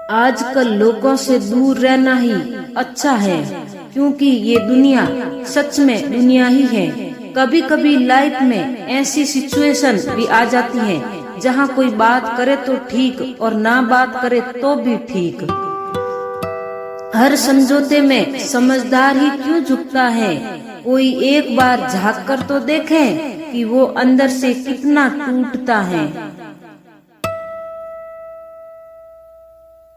आजकल लोगों से दूर रहना ही अच्छा है, क्योंकि ये दुनिया सच में दुनिया ही है। कभी कभी लाइफ में ऐसी सिचुएशन भी आ जाती है जहाँ कोई बात करे तो ठीक और ना बात करे तो भी ठीक। हर समझौते में समझदार ही क्यों झुकता है। कोई एक बार झांक कर तो देखे कि वो अंदर से कितना टूटता है।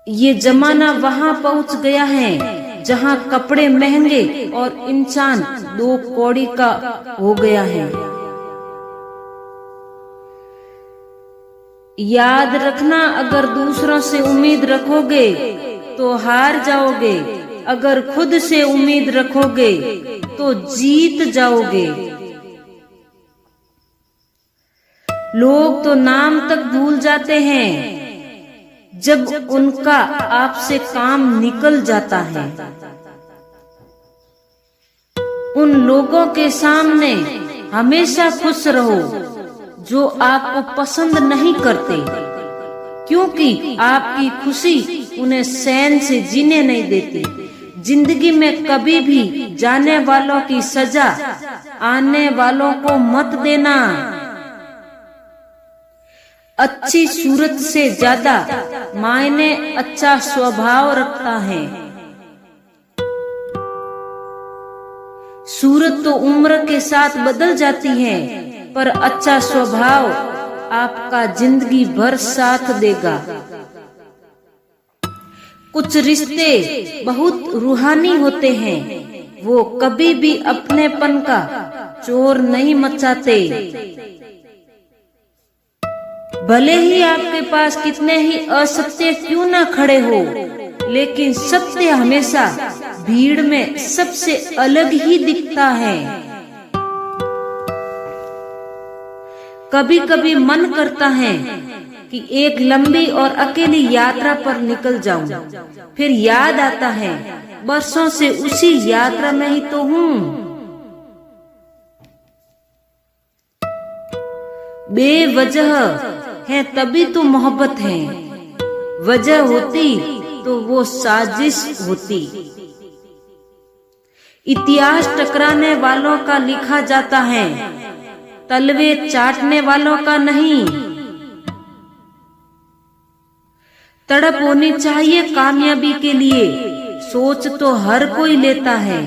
ये जमाना वहाँ पहुँच गया है जहाँ कपड़े महंगे और इंसान 2 कौड़ी का हो गया है। याद रखना, अगर दूसरों से उम्मीद रखोगे तो हार जाओगे, अगर खुद से उम्मीद रखोगे तो जीत जाओगे। लोग तो नाम तक भूल जाते हैं जब उनका आपसे काम निकल जाता है। उन लोगों के सामने हमेशा खुश रहो जो आपको पसंद नहीं करते, क्योंकि आपकी खुशी उन्हें चैन से जीने नहीं देती। जिंदगी में कभी भी जाने वालों की सजा आने वालों को मत देना। अच्छी सूरत से ज्यादा मायने अच्छा स्वभाव रखता है। सूरत तो उम्र के साथ बदल जाती है, पर अच्छा स्वभाव आपका जिंदगी भर साथ देगा। कुछ रिश्ते बहुत रूहानी होते हैं, वो कभी भी अपनेपन का चोर नहीं मचाते। भले ही आपके पास कितने ही असत्य क्यों न खड़े हो, लेकिन सत्य हमेशा भीड़ में सबसे अलग ही दिखता है। कभी कभी मन करता है कि एक लंबी और अकेली यात्रा पर निकल जाऊं, फिर याद आता है बरसों से उसी यात्रा में ही तो हूँ। बेवजह है तभी तो मोहब्बत है, वजह होती तो वो साजिश होती। इतिहास टकराने वालों का लिखा जाता है, तलवे चाटने वालों का नहीं। तड़प होनी चाहिए कामयाबी के लिए, सोच तो हर कोई लेता है।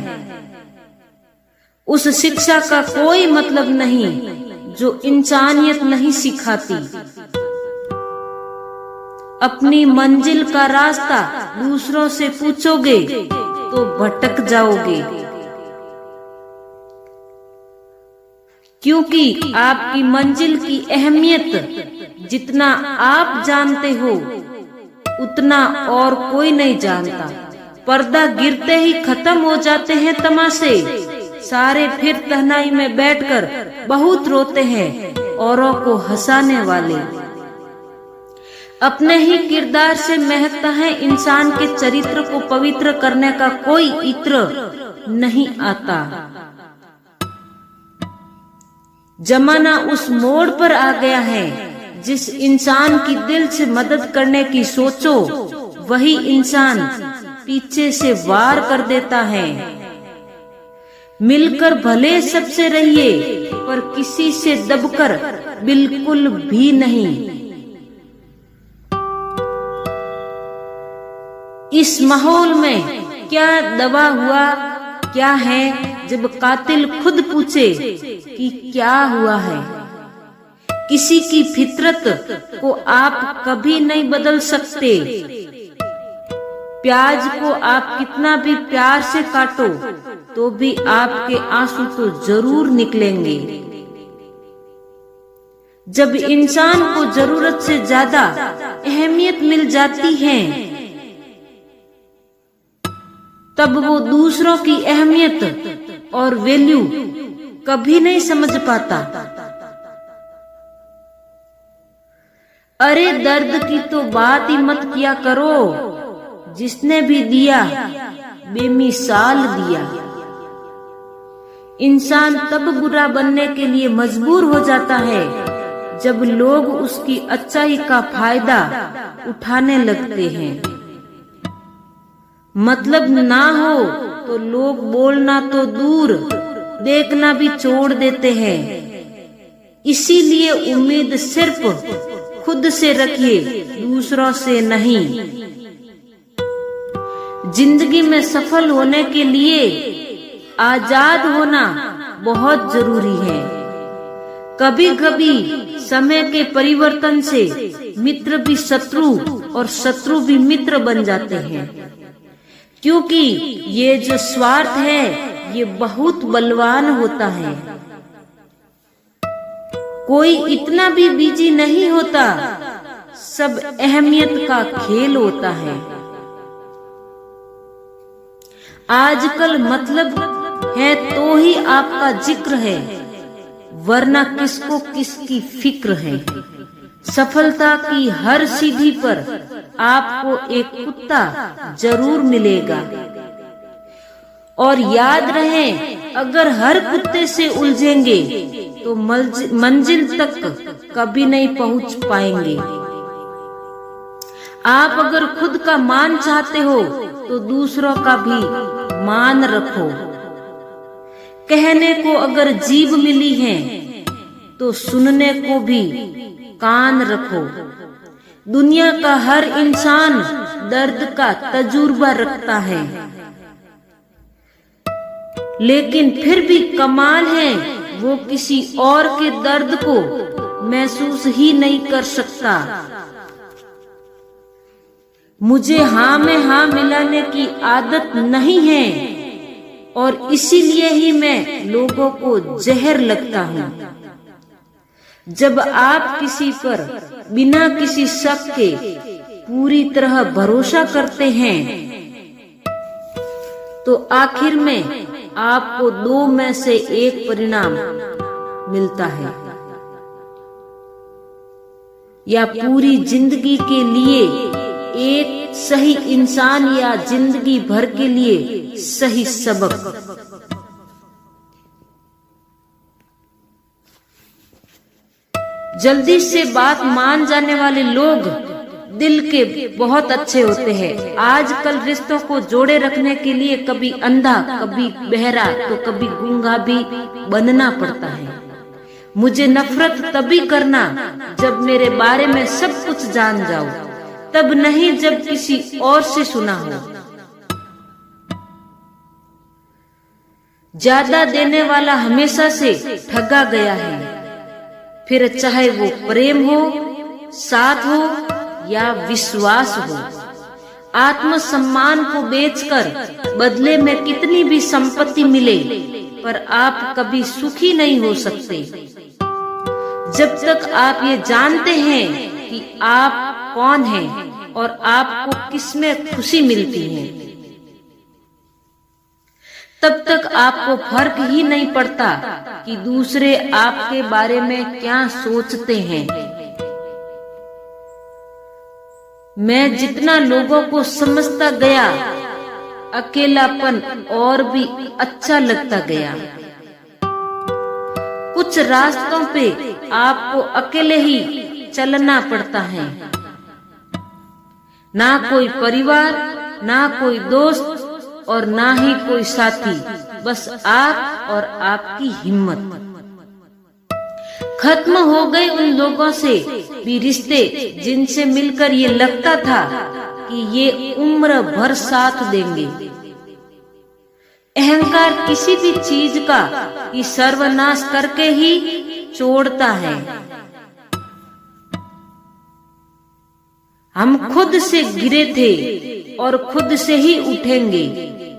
उस शिक्षा का कोई मतलब नहीं जो इंसानियत नहीं सिखाती। अपनी मंजिल का रास्ता दूसरों से पूछोगे तो भटक जाओगे, क्योंकि आपकी मंजिल की अहमियत जितना आप जानते हो उतना और कोई नहीं जानता। पर्दा गिरते ही खत्म हो जाते हैं तमाशे, सारे फिर तन्हाई में बैठकर बहुत रोते हैं औरों को हंसाने वाले। अपने ही किरदार से महकता है इंसान के चरित्र को पवित्र करने का कोई इत्र नहीं आता। जमाना उस मोड़ पर आ गया है, जिस इंसान की दिल से मदद करने की सोचो वही इंसान पीछे से वार कर देता है। मिलकर भले सबसे रहिए, पर किसी से दबकर बिल्कुल भी नहीं। इस माहौल में क्या दबा हुआ क्या है जब कातिल खुद पूछे कि क्या हुआ है। किसी की फितरत को आप कभी नहीं बदल सकते। प्याज को आप कितना भी प्यार से काटो तो भी आपके आंसू तो जरूर निकलेंगे। जब इंसान को जरूरत से ज्यादा अहमियत मिल जाती है, तब वो दूसरों की अहमियत और वैल्यू कभी नहीं समझ पाता। अरे दर्द की तो बात ही मत किया करो, जिसने भी दिया बेमिसाल दिया। इंसान तब बुरा बनने के लिए मजबूर हो जाता है जब लोग उसकी अच्छाई का फायदा उठाने लगते हैं। मतलब ना हो तो लोग बोलना तो दूर, देखना भी छोड़ देते हैं। इसीलिए उम्मीद सिर्फ खुद से रखिए, दूसरों से नहीं। जिंदगी में सफल होने के लिए आजाद होना बहुत जरूरी है। कभी कभी समय के परिवर्तन से मित्र भी शत्रु और शत्रु भी मित्र बन जाते हैं, क्योंकि ये जो स्वार्थ है ये बहुत बलवान होता है। कोई इतना भी बिजी नहीं होता, सब अहमियत का खेल होता है। आजकल मतलब है तो ही आपका जिक्र है, वरना किसको किसकी फिक्र है। सफलता की हर सीढ़ी पर आपको एक कुत्ता जरूर मिलेगा, और याद रहे अगर हर कुत्ते से उलझेंगे तो मंजिल तक कभी नहीं पहुंच पाएंगे। आप अगर खुद का मान चाहते हो तो दूसरों का भी मान रखो। कहने को अगर जीभ मिली है तो सुनने को भी कान रखो। दुनिया का हर इंसान दर्द का तजुर्बा रखता है, लेकिन फिर भी कमाल है वो किसी और के दर्द को महसूस ही नहीं कर सकता। मुझे हाँ में हाँ मिलाने की आदत नहीं है, और इसीलिए ही मैं लोगों को जहर लगता हूँ। जब आप किसी पर बिना किसी शक के पूरी तरह भरोसा करते हैं तो आखिर में आपको दो में से एक परिणाम मिलता है, या पूरी जिंदगी के लिए एक सही इंसान, या जिंदगी भर के लिए सही सबक। जल्दी से बात मान जाने वाले लोग दिल के बहुत अच्छे होते हैं। आजकल रिश्तों को जोड़े रखने के लिए कभी अंधा, कभी बहरा, तो कभी गूंगा भी बनना पड़ता है। मुझे नफरत तभी करना जब मेरे बारे में सब कुछ जान जाओ, तब नहीं जब किसी और से सुना हो। ज्यादा देने वाला हमेशा से ठगा गया है, फिर चाहे वो प्रेम हो, साथ हो या विश्वास हो। आत्मसम्मान को बेचकर बदले में कितनी भी संपत्ति मिले, पर आप कभी सुखी नहीं हो सकते जब तक आप ये जानते हैं कि आप कौन हैं और आपको किसमें खुशी मिलती है। तब तक आपको फर्क ही नहीं पड़ता कि दूसरे आपके बारे में क्या सोचते हैं। मैं जितना लोगों को समझता गया, अकेलापन और भी अच्छा लगता गया। कुछ रास्तों पे आपको अकेले ही चलना पड़ता है, ना कोई परिवार, ना कोई दोस्त और ना ही कोई साथी, बस आप और आपकी हिम्मत। खत्म हो गए उन लोगों से भी रिश्ते जिनसे मिलकर ये लगता था कि ये उम्र भर साथ देंगे। अहंकार किसी भी चीज का ही सर्वनाश करके ही छोड़ता है। हम खुद से गिरे थे और खुद से ही उठेंगे।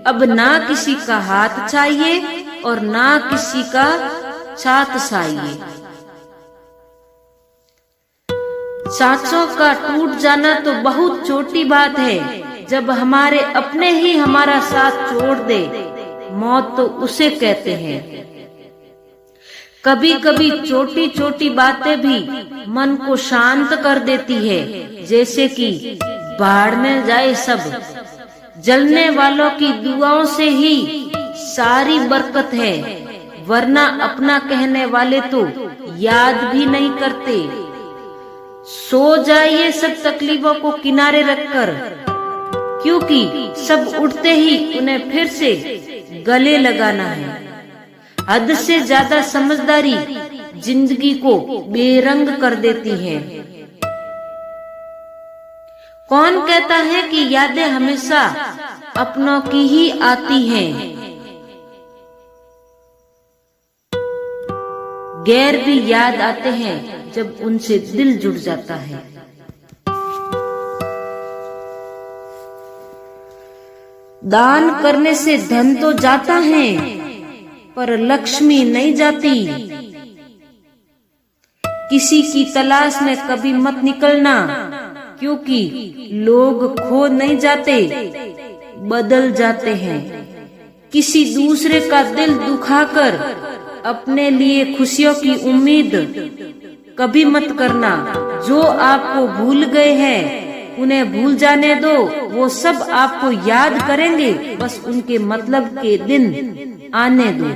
अब ना किसी का हाथ चाहिए और ना किसी का साथ चाहिए। सांसों का टूट जाना तो बहुत छोटी बात है, जब हमारे अपने ही हमारा साथ छोड़ दे, मौत तो उसे कहते हैं। कभी कभी छोटी छोटी बातें भी मन को शांत कर देती है, जैसे कि बाढ़ में जाए सब। जलने वालों की दुआओं से ही सारी बरकत है, वरना अपना कहने वाले तो याद भी नहीं करते। सो जाइए सब तकलीफों को किनारे रखकर, क्योंकि सब उठते ही उन्हें फिर से गले लगाना है। हद से ज्यादा समझदारी जिंदगी को बेरंग कर देती है। कौन कहता है कि यादें हमेशा अपनों की ही आती हैं? गैर भी याद आते हैं जब उनसे दिल जुड़ जाता है। दान करने से धन तो जाता है, पर लक्ष्मी नहीं जाती। किसी की तलाश में कभी मत निकलना, क्योंकि लोग खो नहीं जाते, बदल जाते हैं। किसी दूसरे का दिल दुखाकर अपने लिए खुशियों की उम्मीद कभी मत करना। जो आपको भूल गए हैं उन्हें भूल जाने दो, वो सब आपको याद करेंगे, बस उनके मतलब के दिन आने दो।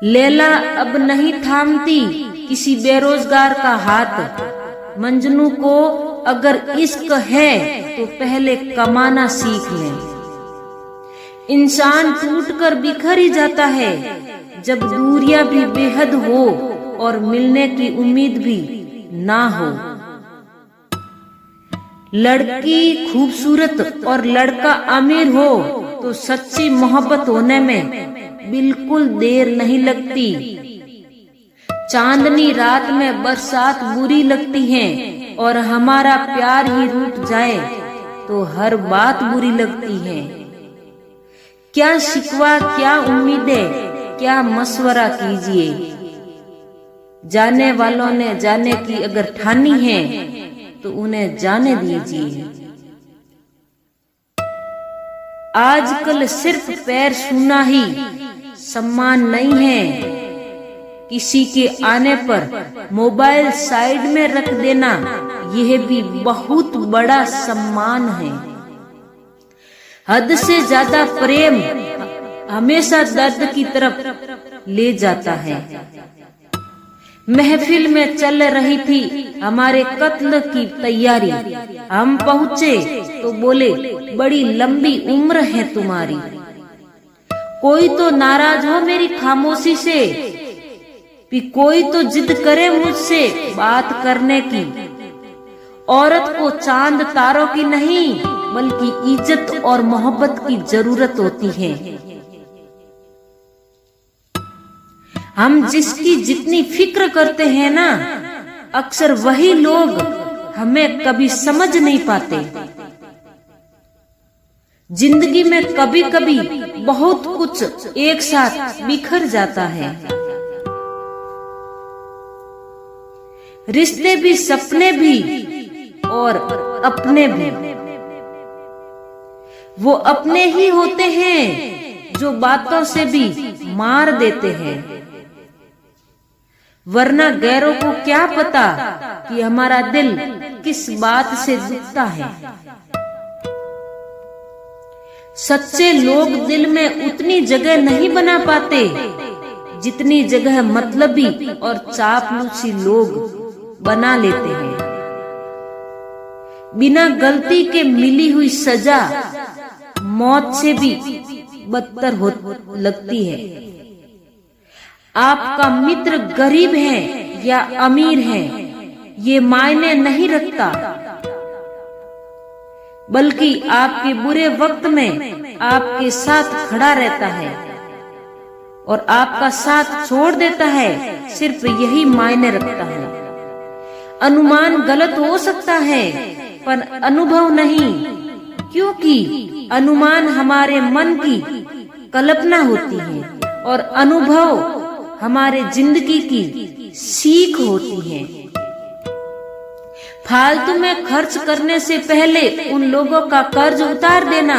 लैला अब नहीं थामती किसी बेरोजगार का हाथ। मंजनू को अगर इश्क है तो पहले कमाना सीख ले। इंसान टूटकर बिखर ही जाता है जब दूरियां भी बेहद हो और मिलने की उम्मीद भी ना हो। लड़की खूबसूरत और लड़का अमीर हो तो सच्ची मोहब्बत होने में बिल्कुल देर नहीं लगती। चांदनी रात में बरसात बुरी लगती है, और हमारा प्यार ही रूठ जाए तो हर बात बुरी लगती है। क्या शिकवा, क्या उम्मीदें, क्या मशवरा कीजिए। जाने वालों ने जाने की अगर ठानी है तो उन्हें जाने दीजिए। आजकल सिर्फ पैर छूना ही सम्मान नहीं है। किसी के आने पर मोबाइल साइड में रख देना, यह भी बहुत बड़ा सम्मान है। हद से ज्यादा प्रेम हमेशा दर्द की तरफ ले जाता है। महफिल में चल रही थी हमारे कत्ल की तैयारी। हम पहुँचे तो बोले, बड़ी लंबी उम्र है तुम्हारी। कोई तो नाराज हो मेरी खामोशी से, भी कोई तो जिद करे मुझसे बात करने की। औरत को चांद तारों की नहीं, बल्कि इज्जत और मोहब्बत की जरूरत होती है। हम जिसकी जितनी फिक्र करते हैं ना, अक्सर वही लोग हमें कभी समझ नहीं पाते। जिंदगी में कभी कभी बहुत कुछ एक साथ बिखर जाता है। रिश्ते भी, सपने भी और अपने भी। वो अपने ही होते हैं जो बातों से भी मार देते हैं, वरना गैरों को क्या पता कि हमारा दिल किस बात से दुखता है। सच्चे लोग दिल में उतनी जगह नहीं बना पाते जितनी जगह मतलबी और चापलूसी लोग बना लेते हैं। बिना गलती के मिली हुई सजा मौत से भी बदतर हो लगती है। आपका मित्र गरीब है या अमीर है, ये मायने नहीं रखता, बल्कि आपके बुरे वक्त में आपके साथ खड़ा रहता है और आपका साथ छोड़ देता है, सिर्फ यही मायने रखता है। अनुमान गलत हो सकता है पर अनुभव नहीं, क्योंकि अनुमान हमारे मन की कल्पना होती है और अनुभव हमारे जिंदगी की सीख होती है। फालतू में खर्च करने से पहले उन लोगों का कर्ज उतार देना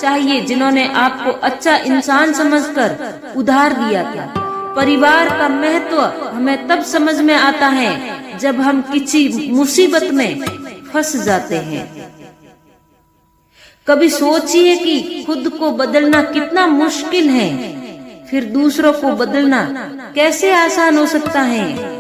चाहिए जिन्होंने आपको अच्छा इंसान समझकर उधार दिया था। परिवार का महत्व हमें तब समझ में आता है जब हम किसी मुसीबत में फंस जाते हैं। कभी सोचिए कि खुद को बदलना कितना मुश्किल है, फिर दूसरों को बदलना कैसे आसान हो सकता है।